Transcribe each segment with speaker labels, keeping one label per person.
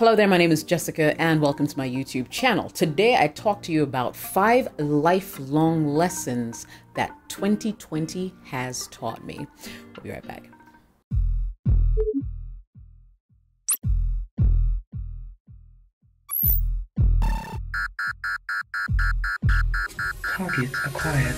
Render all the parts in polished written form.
Speaker 1: Hello there, my name is Jessica and welcome to my YouTube channel. Today I talk to you about 5 lifelong lessons that 2020 has taught me. We'll be right back.
Speaker 2: Target acquired.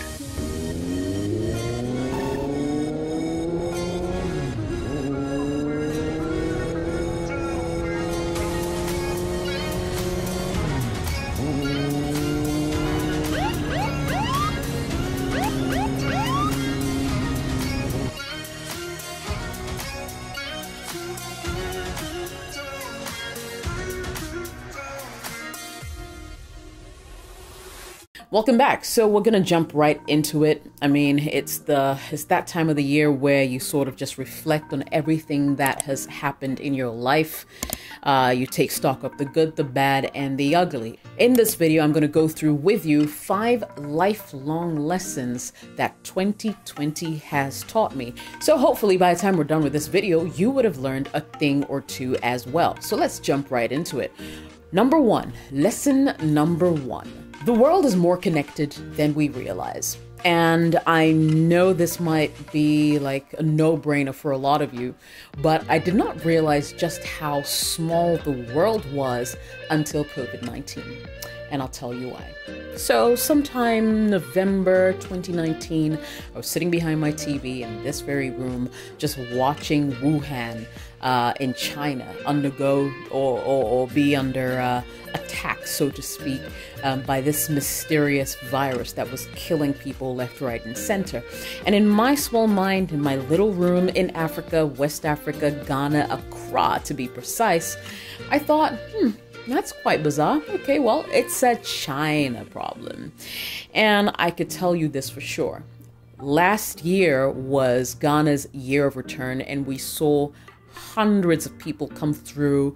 Speaker 1: Welcome back. So we're going to jump right into it. I mean, it's that time of the year where you sort of just reflect on everything that has happened in your life. You take stock of the good, the bad, and the ugly. In this video, I'm going to go through with you 5 lifelong lessons that 2020 has taught me. So hopefully by the time we're done with this video, you would have learned a thing or two as well. So let's jump right into it. Number 1, lesson number 1. The world is more connected than we realize. And I know this might be like a no-brainer for a lot of you, but I did not realize just how small the world was until COVID-19. And I'll tell you why. So sometime November 2019, I was sitting behind my TV in this very room, just watching Wuhan in China undergo or be under attack, so to speak, by this mysterious virus that was killing people left, right, and center. And in my small mind, in my little room in Africa, West Africa, Ghana, Accra to be precise, I thought, that's quite bizarre. Okay, well, it's a China problem. And I could tell you this for sure. Last year was Ghana's year of return, and we saw hundreds of people come through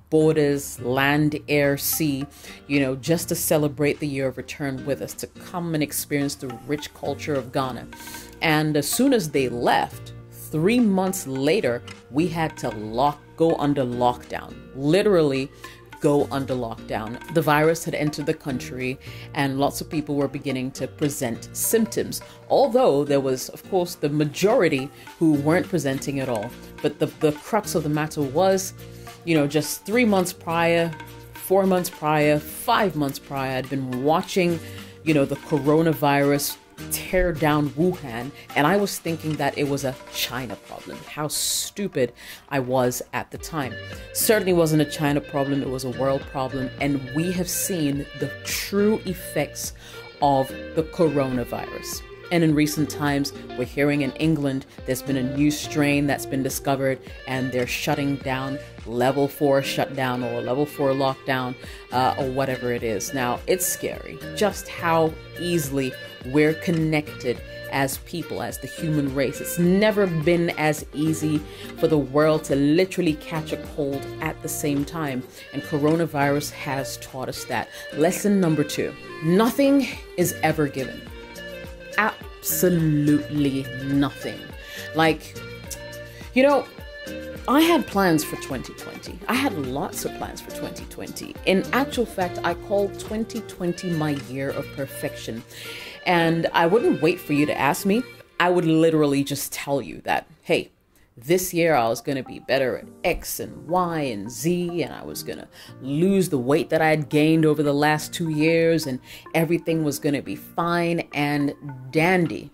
Speaker 1: borders, land, air, sea, just to celebrate the year of return with us, to come and experience the rich culture of Ghana. And as soon as they left, 3 months later, we had to go under lockdown. Literally go under lockdown. The virus had entered the country and lots of people were beginning to present symptoms. Although there was, of course, the majority who weren't presenting at all. But the crux of the matter was, just 3 months prior, 4 months prior, 5 months prior, I'd been watching, the coronavirus tear down Wuhan, and I was thinking that it was a China problem. How stupid I was at the time. Certainly wasn't a China problem, it was a world problem, and we have seen the true effects of the coronavirus. And in recent times, we're hearing in England, there's been a new strain that's been discovered and they're shutting down level 4 shutdown or level 4 lockdown or whatever it is. Now, it's scary just how easily we're connected as people, as the human race. It's never been as easy for the world to literally catch a cold at the same time. And coronavirus has taught us that. Lesson number 2, nothing is ever given. Absolutely nothing. I had plans for 2020. I had lots of plans for 2020. In actual fact, I call 2020 my year of perfection. And I wouldn't wait for you to ask me. I would literally just tell you that, hey, this year I was going to be better at X and Y and Z, and I was going to lose the weight that I had gained over the last 2 years, and everything was going to be fine and dandy.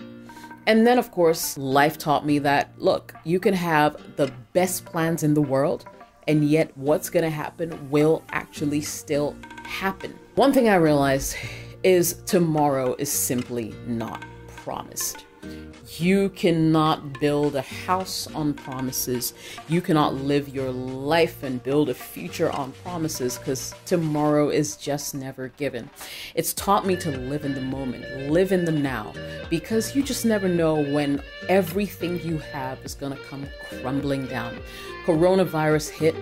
Speaker 1: And then, of course, life taught me that, look, you can have the best plans in the world, and yet what's going to happen will actually still happen. One thing I realized is tomorrow is simply not promised. You cannot build a house on promises. You cannot live your life and build a future on promises, because tomorrow is just never given. It's taught me to live in the moment, live in the now, because you just never know when everything you have is going to come crumbling down. Coronavirus hit.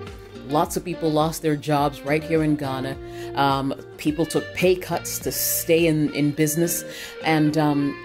Speaker 1: Lots of people lost their jobs right here in Ghana. People took pay cuts to stay in business. And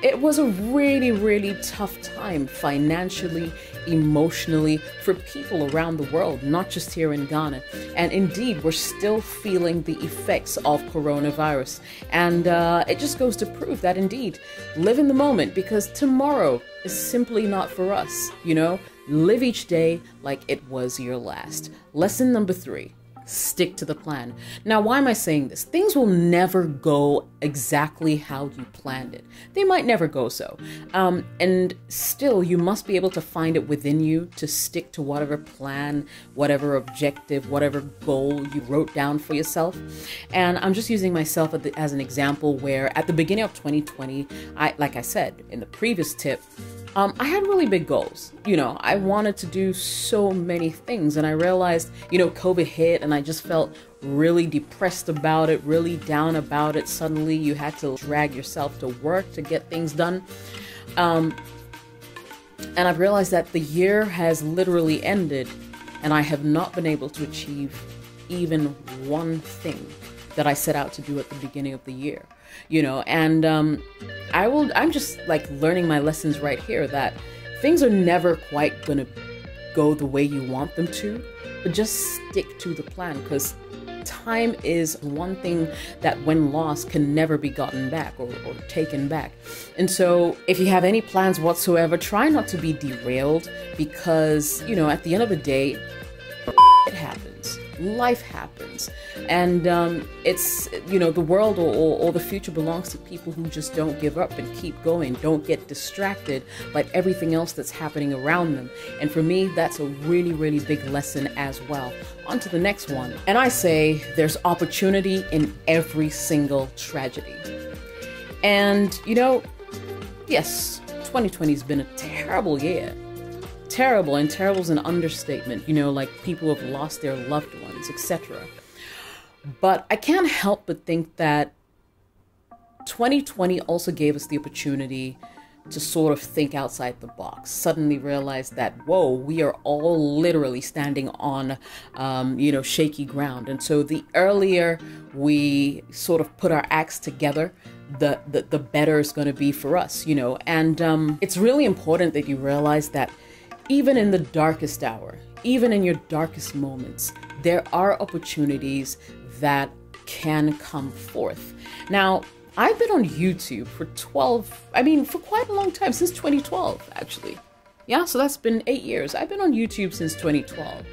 Speaker 1: it was a really, really tough time financially, emotionally, for people around the world, not just here in Ghana. And indeed, we're still feeling the effects of coronavirus. And it just goes to prove that indeed, live in the moment, because tomorrow is simply not for us, you know? Live each day like it was your last. Lesson number 3. Stick to the plan. Now, why am I saying this? Things will never go exactly how you planned it. They might never go so. And still, you must be able to find it within you to stick to whatever plan, whatever objective, whatever goal you wrote down for yourself. And I'm just using myself as an example where at the beginning of 2020, like I said in the previous tip, I had really big goals. You know, I wanted to do so many things, and I realized, you know, COVID hit and I just felt really depressed about it, really down about it. Suddenly you had to drag yourself to work to get things done. And I've realized that the year has literally ended and I have not been able to achieve even one thing that I set out to do at the beginning of the year, you know, and I'm just like learning my lessons right here that things are never quite gonna go the way you want them to, but just stick to the plan, because time is one thing that when lost can never be gotten back or taken back. And so if you have any plans whatsoever, try not to be derailed, because, you know, at the end of the day, it happens. Life happens. And it's, you know, the world or the future belongs to people who just don't give up and keep going, don't get distracted by everything else that's happening around them. And for me, that's a really, really big lesson as well. On to the next one. And I say there's opportunity in every single tragedy. And, you know, yes, 2020 has been a terrible year. Terrible, and terrible is an understatement, you know, like people have lost their loved ones, etc. But I can't help but think that 2020 also gave us the opportunity to sort of think outside the box, suddenly realize that, whoa, we are all literally standing on, you know, shaky ground. And so the earlier we sort of put our acts together, the better it's going to be for us, you know. And it's really important that you realize that even in the darkest hour, even in your darkest moments, there are opportunities that can come forth. Now, I've been on YouTube for quite a long time, since 2012, actually. Yeah, so that's been 8 years. I've been on YouTube since 2012.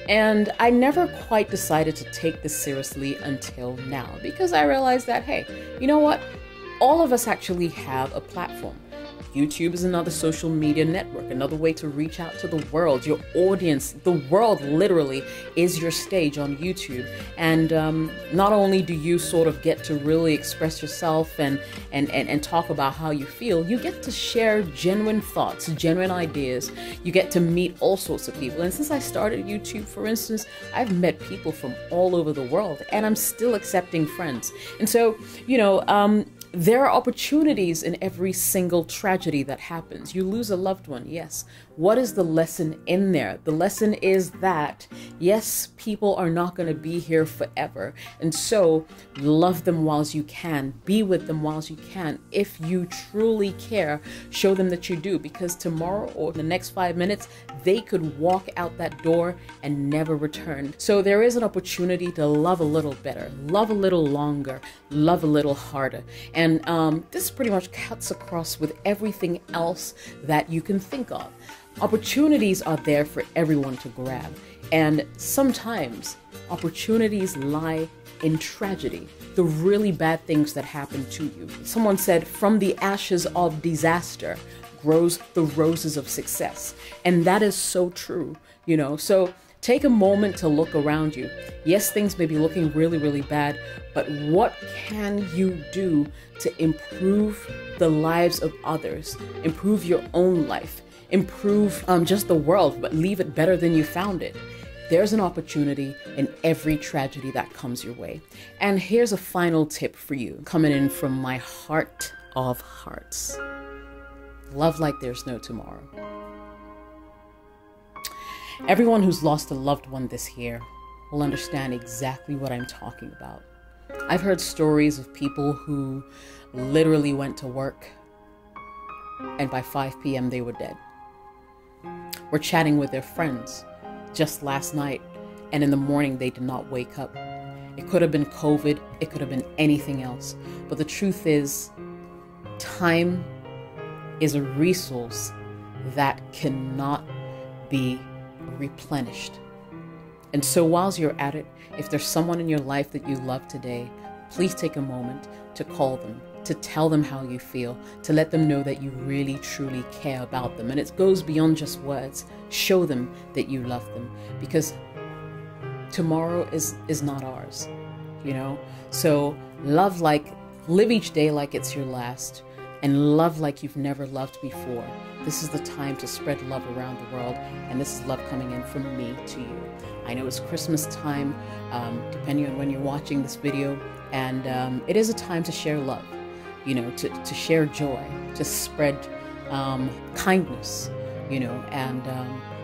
Speaker 1: And I never quite decided to take this seriously until now, because I realized that, hey, you know what? All of us actually have a platform. YouTube is another social media network, another way to reach out to the world, your audience. The world literally is your stage on YouTube. And not only do you sort of get to really express yourself and talk about how you feel, you get to share genuine thoughts, genuine ideas. You get to meet all sorts of people. And since I started YouTube, for instance, I've met people from all over the world, and I'm still accepting friends. And so, you know, there are opportunities in every single tragedy that happens. You lose a loved one, yes. What is the lesson in there? The lesson is that, yes, people are not going to be here forever. And so love them whilst you can. Be with them whilst you can. If you truly care, show them that you do. Because tomorrow or the next 5 minutes, they could walk out that door and never return. So there is an opportunity to love a little better, love a little longer, love a little harder. And this pretty much cuts across with everything else that you can think of. Opportunities are there for everyone to grab. And sometimes opportunities lie in tragedy, the really bad things that happen to you. Someone said, from the ashes of disaster grows the roses of success. And that is so true, you know. So take a moment to look around you. Yes, things may be looking really, really bad, but what can you do to improve the lives of others, improve your own life, improve just the world, but leave it better than you found it? There's an opportunity in every tragedy that comes your way. And here's a final tip for you, coming in from my heart of hearts. Love like there's no tomorrow. Everyone who's lost a loved one this year will understand exactly what I'm talking about. I've heard stories of people who literally went to work and by 5 p.m. they were dead. Were chatting with their friends just last night, and in the morning they did not wake up. It could have been COVID, it could have been anything else. But the truth is, time is a resource that cannot be replenished. And so whilst you're at it, if there's someone in your life that you love today, please take a moment to call them, to tell them how you feel, to let them know that you really truly care about them. And it goes beyond just words. Show them that you love them, because tomorrow is not ours, you know? So live each day like it's your last, and love like you've never loved before. This is the time to spread love around the world, and this is love coming in from me to you. I know it's Christmas time, depending on when you're watching this video, and it is a time to share love, you know, to share joy, to spread kindness, you know, and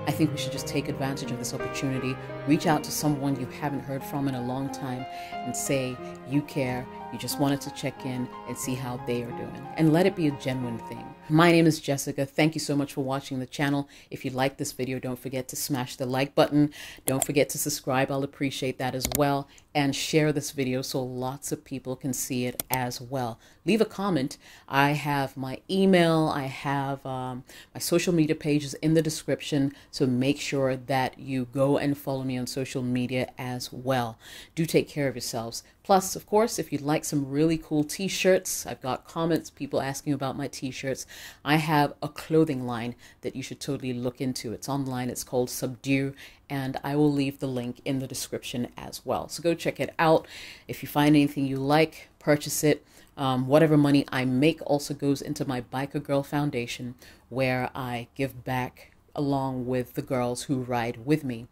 Speaker 1: I think we should just take advantage of this opportunity. Reach out to someone you haven't heard from in a long time and say you care, you just wanted to check in and see how they are doing. And let it be a genuine thing. My name is Jessica. Thank you so much for watching the channel. If you like this video, don't forget to smash the like button. Don't forget to subscribe. I'll appreciate that as well. And share this video so lots of people can see it as well. Leave a comment. I have my email. I have my social media pages in the description. So make sure that you go and follow me on social media as well. Do take care of yourselves. Plus, of course, if you'd like some really cool t-shirts, I've got comments, people asking about my t-shirts. I have a clothing line that you should totally look into. It's online. It's called Subdue, and I will leave the link in the description as well. So go check it out. If you find anything you like, purchase it. Whatever money I make also goes into my Biker Girl Foundation, where I give back along with the girls who ride with me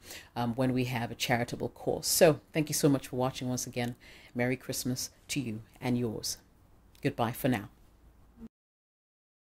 Speaker 1: when we have a charitable cause. So thank you so much for watching once again. Merry Christmas to you and yours. Goodbye for now.